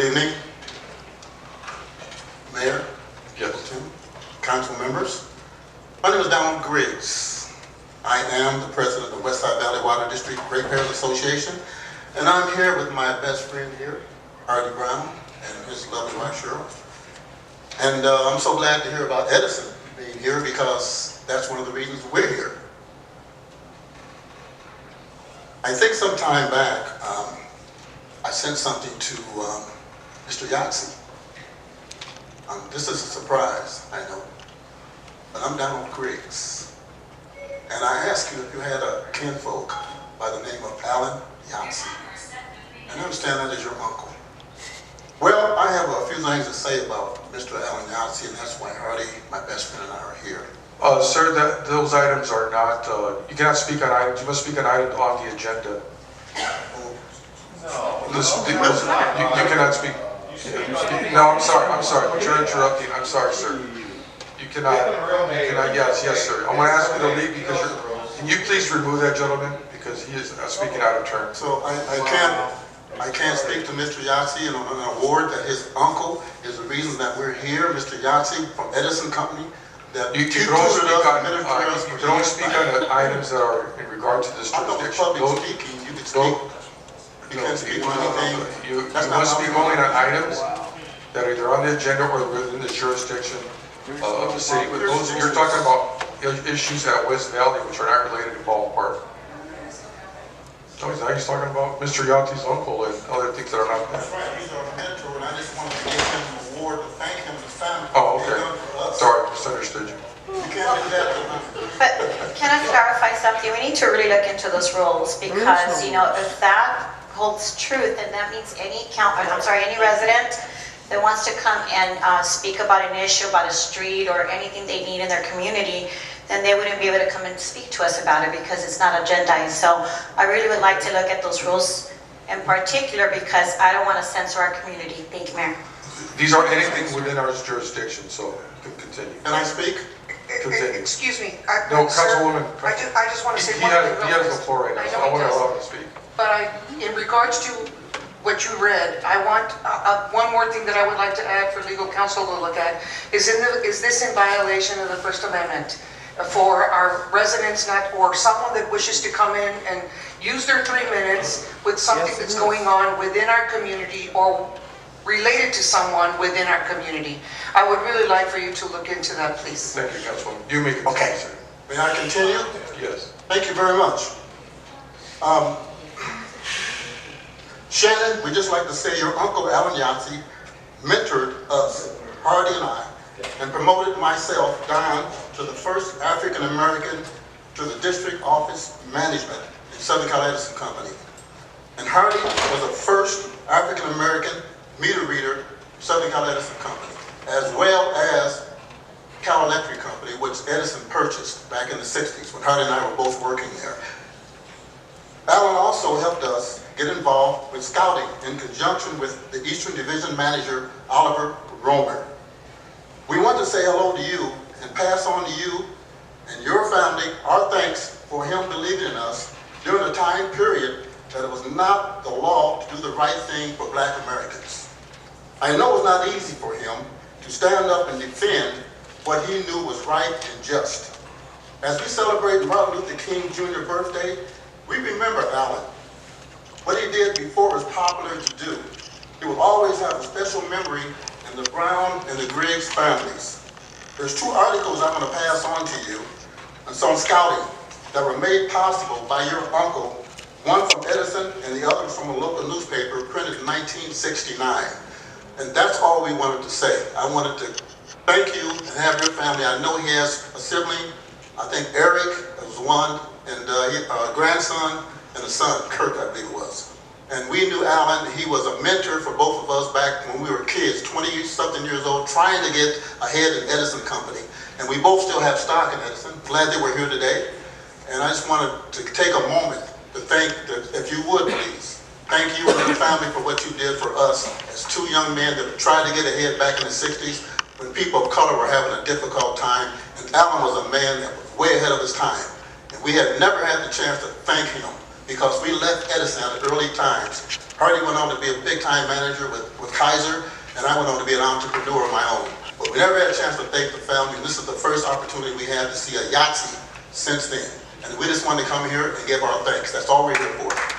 evening, Mayor, Yes. council members. My name is Donald Griggs. I am the president of the Westside Valley Water District Ratepayers Association, and I'm here with my best friend here, Artie Brown, and his lovely wife, Cheryl. And I'm so glad to hear about Edison being here because that's one of the reasons we're here. I think some time back, I sent something to Mr. Yahtzee. This is a surprise, I know, but I'm Donald Griggs. And I asked you if you had a kinfolk by the name of Alan Yahtzee. And I understand that is your uncle. Well, I have a few things to say about Mr. Alan Yahtzee, and that's why Hardy, my best friend, and I are here. Sir, those items are not, you cannot speak on items, you must speak on items on the agenda. No. You cannot speak. No, I'm sorry, but you're interrupting, I'm sorry, sir. You cannot, yes, sir. I'm going to ask you to leave because can you please remove that gentleman? Because he is speaking out of turn. So I can't speak to Mr. Yahtzee on an award that his uncle is the reason that we're here, Mr. Yahtzee from Edison Company. That you can only speak on items that are in regard to this jurisdiction. I know public speaking, you can speak. You can't speak on anything. You must speak only on items that are either on the agenda or within the jurisdiction of the city. But those you're talking about issues at West Valley which are not related to Baldwin Park. So he's talking about Mr. Yahtzee's uncle and other things that are not there. That's right, he's our mentor, and I just wanted to give him an award to thank him and his family. Oh, okay. Sorry, misunderstood you. You can't do that. But can I clarify something? We need to really look into those rules because, you know, if that holds truth, then that means any resident that wants to come and speak about an issue, about a street or anything they need in their community, then they wouldn't be able to come and speak to us about it because it's not agendized. So I really would like to look at those rules in particular because I don't want to censor our community. Thank you, Mayor. These are anything within our jurisdiction, so you can continue. Can I speak? Continue. Excuse me. No, Councilwoman. I just want to say He one thing. has the floor right now, so I want to allow him to speak. But in regards to what you read, I want one more thing that I would like to add for legal counsel to look at. Is this in violation of the First Amendment? For our residents or someone that wishes to come in and use their 3 minutes with something that's going on within our community or related to someone within our community. I would really like for you to look into that, please. Thank you, Councilwoman. You may continue, Okay. sir. May I continue? Yes. Thank you very much. Shannon, we'd just like to say your uncle Alan Yahtzee mentored us, Hardy and I, and promoted myself down to the first African American to the district office management in Southern Cal Edison Company. And Hardy was the first African American meter reader, Southern Cal Edison Company, as well as Cal Electric Company, which Edison purchased back in the 60s when Hardy and I were both working there. Alan also helped us get involved with scouting in conjunction with the Eastern Division Manager, Oliver Romer. We want to say hello to you and pass on to you and your family our thanks for him believing in us during a time period that it was not the law to do the right thing for Black Americans. I know it was not easy for him to stand up and defend what he knew was right and just. As we celebrate Martin Luther King Jr. birthday, we remember Alan. What he did before was popular to do. He will always have a special memory in the Brown and the Griggs families. There's 2 articles I'm going to pass on to you on some scouting that were made possible by your uncle, one from Edison and the other from a local newspaper printed in 1969. And that's all we wanted to say. I wanted to thank you and have your family. I know he has a sibling, I think Eric was one, and a grandson and a son, Kirk, I believe it was. And we knew Alan, he was a mentor for both of us back when we were kids, 20-something years old, trying to get ahead in Edison Company. And we both still have stock in Edison. Glad that we're here today. And I just wanted to take a moment to thank, if you would please, thank you and your family for what you did for us as 2 young men that tried to get ahead back in the 60s when people of color were having a difficult time. And Alan was a man that was way ahead of his time. And we had never had the chance to thank him because we left Edison at early times. Hardy went on to be a big-time manager with Kaiser, and I went on to be an entrepreneur of my own. But we never had a chance to thank the family, and this is the first opportunity we had to see a Yahtzee since then. And we just wanted to come here and give our thanks. That's all we're here for.